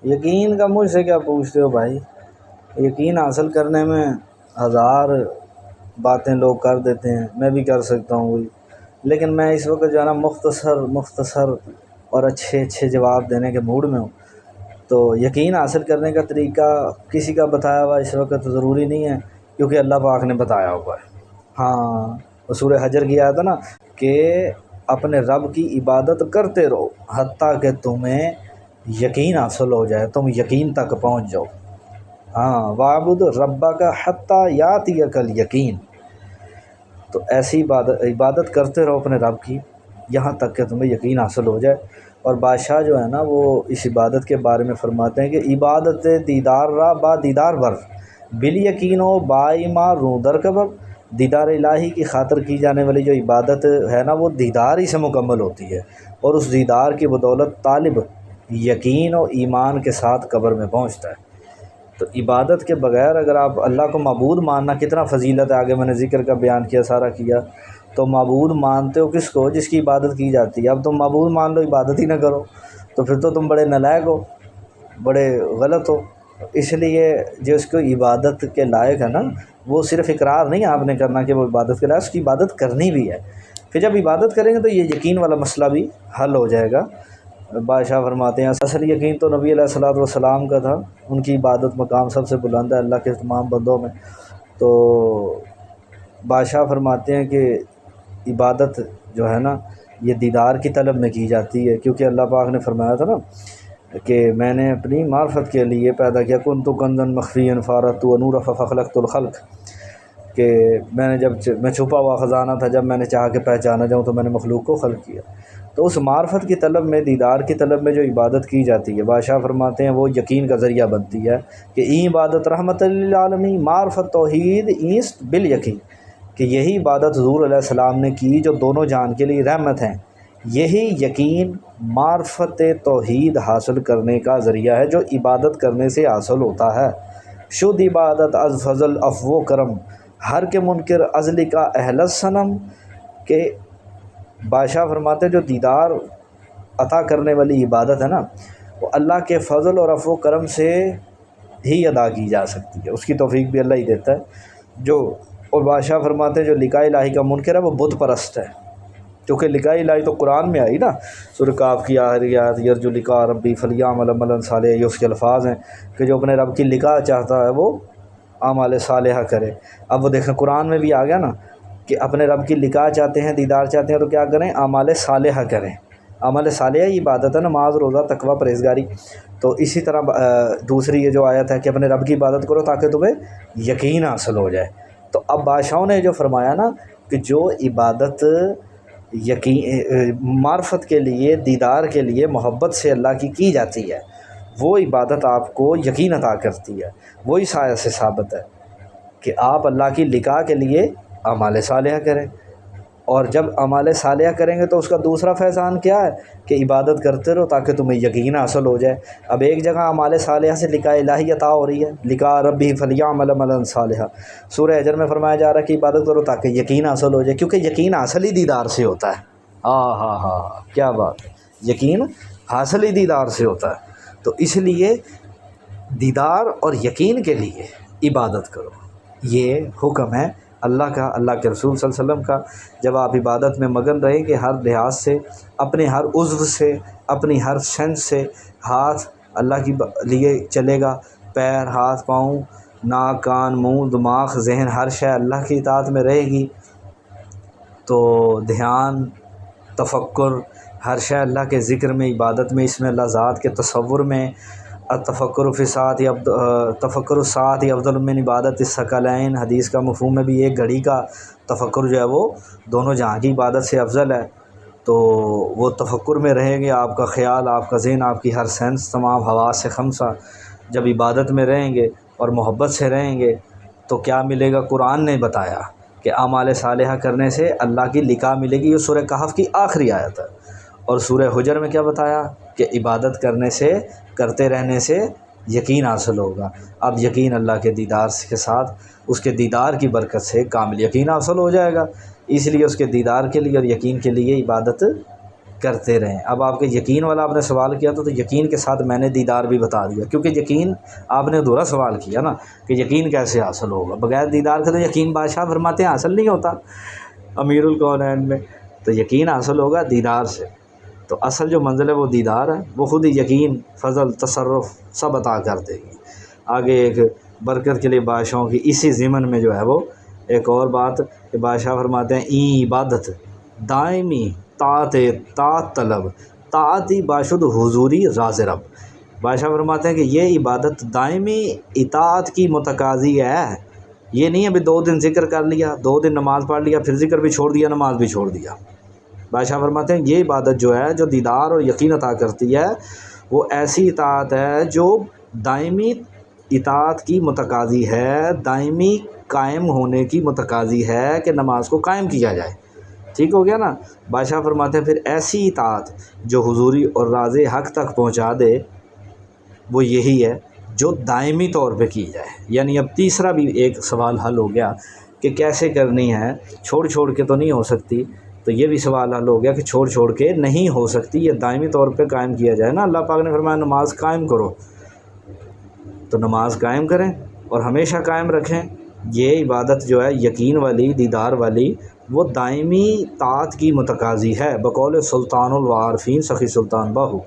یقین کا مجھ سے کیا پوچھتے ہو بھائی؟ یقین حاصل کرنے میں ہزار باتیں لوگ کر دیتے ہیں، میں بھی کر سکتا ہوں وہی، لیکن میں اس وقت جو ہے نا مختصر اور اچھے جواب دینے کے موڈ میں ہوں۔ تو یقین حاصل کرنے کا طریقہ کسی کا بتایا ہوا اس وقت ضروری نہیں ہے، کیونکہ اللہ پاک نے بتایا ہوا ہے۔ ہاں، وہ سورہ حجر کی آیت ہے نا کہ اپنے رب کی عبادت کرتے رہو حتیٰ کہ تمہیں یقین حاصل ہو جائے، تم یقین تک پہنچ جاؤ۔ ہاں، وَاعْبُدْ رَبَّكَ حَتَّىٰ يَأْتِيَكَ الْيَقِينُ۔ تو ایسی عبادت کرتے رہو اپنے رب کی یہاں تک کہ تمہیں یقین حاصل ہو جائے۔ اور بادشاہ جو ہے نا وہ اس عبادت کے بارے میں فرماتے ہیں کہ عبادت دیدار را با دیدار ور بال یقین و با ایما رو در قبر۔ دیدار الہی کی خاطر کی جانے والی جو عبادت ہے نا وہ دیدار ہی سے مکمل ہوتی ہے، اور اس دیدار کی بدولت طالب یقین و ایمان کے ساتھ قبر میں پہنچتا ہے۔ تو عبادت کے بغیر اگر آپ اللہ کو معبود ماننا کتنا فضیلت ہے، آگے میں نے ذکر کا بیان کیا، سارا کیا۔ تو معبود مانتے ہو کس کو؟ جس کی عبادت کی جاتی ہے۔ اب تم معبود مان لو عبادت ہی نہ کرو تو پھر تو تم بڑے نالائق ہو، بڑے غلط ہو۔ اس لیے جس کو عبادت کے لائق ہے نا وہ صرف اقرار نہیں آپ نے کرنا کہ وہ عبادت کے لائق، اس کی عبادت کرنی بھی ہے۔ پھر جب عبادت کریں گے تو یہ یقین والا مسئلہ بھی حل ہو جائے گا۔ بادشاہ فرماتے ہیں اصل یقین تو نبی علیہ الصلوۃ والسلام کا تھا، ان کی عبادت مقام سب سے بلند ہے اللہ کے تمام بندوں میں۔ تو بادشاہ فرماتے ہیں کہ عبادت جو ہے نا یہ دیدار کی طلب میں کی جاتی ہے، کیونکہ اللہ پاک نے فرمایا تھا نا کہ میں نے اپنی معرفت کے لیے پیدا کیا، کنت کنزا مخفیا فارت نورا فخلقت الخلق، کہ میں چھپا ہوا خزانہ تھا، جب میں نے چاہا کہ پہچانا جاؤں تو میں نے مخلوق کو خلق کیا۔ تو اس معرفت کی طلب میں، دیدار کی طلب میں جو عبادت کی جاتی ہے، بادشاہ فرماتے ہیں وہ یقین کا ذریعہ بنتی ہے کہ این عبادت رحمت للعالمین معرفت توحید ایست بالیقین، کہ یہی عبادت حضور علیہ السلام نے کی جو دونوں جہان کے لیے رحمت ہیں، یہی یقین معرفت توحید حاصل کرنے کا ذریعہ ہے جو عبادت کرنے سے حاصل ہوتا ہے۔ شد عبادت از فضل افو کرم ہر کے منکر ازلی کا اہل صنم، کہ بادشاہ فرماتے ہیں جو دیدار عطا کرنے والی عبادت ہے نا وہ اللہ کے فضل اور عفو کرم سے ہی ادا کی جا سکتی ہے، اس کی توفیق بھی اللہ ہی دیتا ہے۔ اور بادشاہ فرماتے ہیں جو لقاء الہی کا منکر ہے وہ بت پرست ہے، کیونکہ لقاء الہی تو قرآن میں آئی نا، سورہ کاف کی آخری آیت یرجو لقاء ربی فلیعمل عملا صالحا، یہ اس کے الفاظ ہیں کہ جو اپنے رب کی لقاء چاہتا ہے وہ اعمال صالحہ کرے۔ اب وہ دیکھیں قرآن میں بھی آ گیا نا کہ اپنے رب کی لقاء چاہتے ہیں، دیدار چاہتے ہیں تو کیا کریں؟ اعمال صالحہ کریں۔ اعمال صالحہ یہ عبادت ہے، نماز، روزہ، تقوی، پرہیزگاری۔ تو اسی طرح دوسری یہ جو آیت ہے کہ اپنے رب کی عبادت کرو تاکہ تمہیں یقین حاصل ہو جائے۔ تو اب بادشاہوں نے جو فرمایا نا کہ جو عبادت یقین معرفت کے لیے، دیدار کے لیے، محبت سے اللہ کی جاتی ہے، وہ عبادت آپ کو یقین عطا کرتی ہے۔ وہی سایہ سے ثابت ہے کہ آپ اللہ کی لقاء کے لیے اعمال صالحہ کریں، اور جب اعمال صالحہ کریں گے تو اس کا دوسرا فیضان کیا ہے کہ عبادت کرتے رہو تاکہ تمہیں یقین حاصل ہو جائے۔ اب ایک جگہ اعمال صالحہ سے لقاء الہی عطا ہو رہی ہے، لقاء ربی فلیعمل عملا صالحا۔ سورہ حجر میں فرمایا جا رہا ہے کہ عبادت کرو تاکہ یقین حاصل ہو جائے، کیونکہ یقین حاصل ہی دیدار سے ہوتا ہے۔ ہاں کیا بات ہے، یقین حاصل ہی دیدار سے ہوتا ہے۔ تو اس لیے دیدار اور یقین کے لیے عبادت کرو، یہ حکم ہے اللہ کا، اللہ کے رسول صلی اللہ علیہ وسلم کا۔ جب آپ عبادت میں مگن رہیں کہ ہر لحاظ سے، اپنے ہر عضو سے، اپنی ہر سینس سے، ہاتھ اللہ کی لیے چلے گا، پیر، ہاتھ، پاؤں، ناک، کان، منہ، دماغ، ذہن، ہر شے اللہ کی اطاعت میں رہے گی، تو دھیان، تفکر، ہر شے اللہ کے ذکر میں، عبادت میں، اس میں اللہ ذات کے تصور میں، تفکر فی ساعت تفکر الساعت افضل من عبادت الثقلین، حدیث کا مفہوم ہے بھی ایک گھڑی کا تفکر جو ہے وہ دونوں جہاں کی عبادت سے افضل ہے۔ تو وہ تفکر میں رہیں گے، آپ کا خیال، آپ کا ذہن، آپ کی ہر سینس، تمام حواس خمسہ جب عبادت میں رہیں گے اور محبت سے رہیں گے تو کیا ملے گا؟ قرآن نے بتایا کہ اعمال صالحہ کرنے سے اللہ کی لقاء ملے گی، یہ سورہ کہف کی آخری آیت ہے۔ اور سورہ حجر میں کیا بتایا کہ عبادت کرنے سے، کرتے رہنے سے یقین حاصل ہوگا۔ اب یقین اللہ کے دیدار کے ساتھ، اس کے دیدار کی برکت سے کامل یقین حاصل ہو جائے گا، اس لیے اس کے دیدار کے لیے اور یقین کے لیے عبادت کرتے رہیں۔ اب آپ کے یقین والا آپ نے سوال کیا تو یقین کے ساتھ میں نے دیدار بھی بتا دیا، کیونکہ یقین آپ نے ادھورا سوال کیا نا کہ یقین کیسے حاصل ہوگا، بغیر دیدار کے تو یقین بادشاہ فرماتے ہیں حاصل نہیں ہوتا امیر الکونین میں، تو یقین حاصل ہوگا دیدار سے۔ تو اصل جو منزل ہے وہ دیدار ہے، وہ خود ہی یقین، فضل، تصرف سب عطا کر دے گی۔ آگے ایک برکت کے لیے بادشاہوں کی اسی ضمن میں جو ہے وہ ایک اور بات کہ بادشاہ فرماتے ہیں این عبادت دائمی طاعت طلب طاعتی باشد حضوری راز رب۔ بادشاہ فرماتے ہیں کہ یہ عبادت دائمی اطاعت کی متقاضی ہے، یہ نہیں ابھی 2 دن ذکر کر لیا، 2 دن نماز پڑھ لیا، پھر ذکر بھی چھوڑ دیا، نماز بھی چھوڑ دیا۔ بادشاہ فرماتے ہیں یہ عبادت جو ہے، جو دیدار اور یقین عطا کرتی ہے، وہ ایسی اطاعت ہے جو دائمی اطاعت کی متقاضی ہے، دائمی قائم ہونے کی متقاضی ہے کہ نماز کو قائم کیا جائے۔ ٹھیک ہو گیا نا۔ بادشاہ فرماتے ہیں پھر ایسی اطاعت جو حضوری اور راز حق تک پہنچا دے وہ یہی ہے جو دائمی طور پہ کی جائے۔ یعنی اب تیسرا بھی ایک سوال حل ہو گیا کہ کیسے کرنی ہے، چھوڑ کے تو نہیں ہو سکتی، تو یہ بھی سوال حل ہو گیا کہ چھوڑ کے نہیں ہو سکتی، یہ دائمی طور پہ قائم کیا جائے نا۔ اللہ پاک نے فرمایا نماز قائم کرو، تو نماز قائم کریں اور ہمیشہ قائم رکھیں۔ یہ عبادت جو ہے یقین والی، دیدار والی، وہ دائمی طاعت کی متقاضی ہے، بقول سلطان العارفین سخی سلطان باہو۔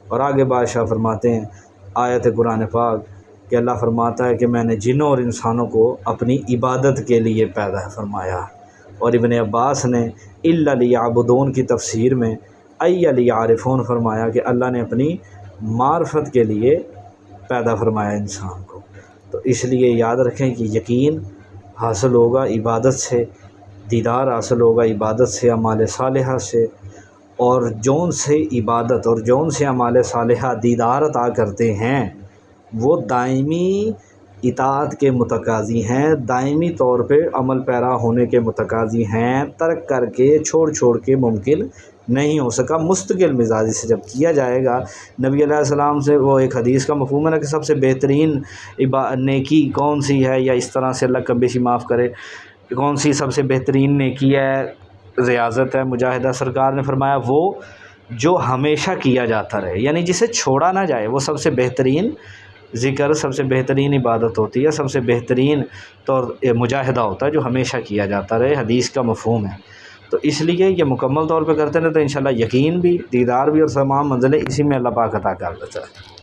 اور آگے بادشاہ فرماتے ہیں آیت قرآن پاک کہ اللہ فرماتا ہے کہ میں نے جنوں اور انسانوں کو اپنی عبادت کے لیے پیدا فرمایا۔ اور ابن عباس نے الا لیعبدون کی تفسیر میں ای لیعرفون فرمایا کہ اللہ نے اپنی معرفت کے لیے پیدا فرمایا انسان کو۔ تو اس لیے یاد رکھیں کہ یقین حاصل ہوگا عبادت سے، دیدار حاصل ہوگا عبادت سے، اعمال صالحہ سے، اور جون سے عبادت اور جون سے اعمال صالحہ دیدار عطا کرتے ہیں وہ دائمی اطاعت کے متقاضی ہیں، دائمی طور پہ عمل پیرا ہونے کے متقاضی ہیں، ترک کر کے چھوڑ کے ممکن نہیں ہو سکا۔ مستقل مزاجی سے جب کیا جائے گا، نبی علیہ السلام سے وہ ایک حدیث کا مفہوم ہے نا کہ سب سے بہترین نیکی کون سی ہے، یا اس طرح سے اللہ کم بیشی معاف کرے، کون سی سب سے بہترین نیکی ہے، ریاضت ہے، مجاہدہ، سرکار نے فرمایا وہ جو ہمیشہ کیا جاتا رہے، یعنی جسے چھوڑا نہ جائے، وہ سب سے بہترین ذکر، سب سے بہترین عبادت ہوتی ہے، سب سے بہترین طور مجاہدہ ہوتا ہے جو ہمیشہ کیا جاتا رہے، حدیث کا مفہوم ہے۔ تو اس لیے یہ مکمل طور پہ کرتے رہے تو انشاءاللہ یقین بھی، دیدار بھی اور تمام منزلیں اسی میں اللہ پاک عطا کر دیتا ہے۔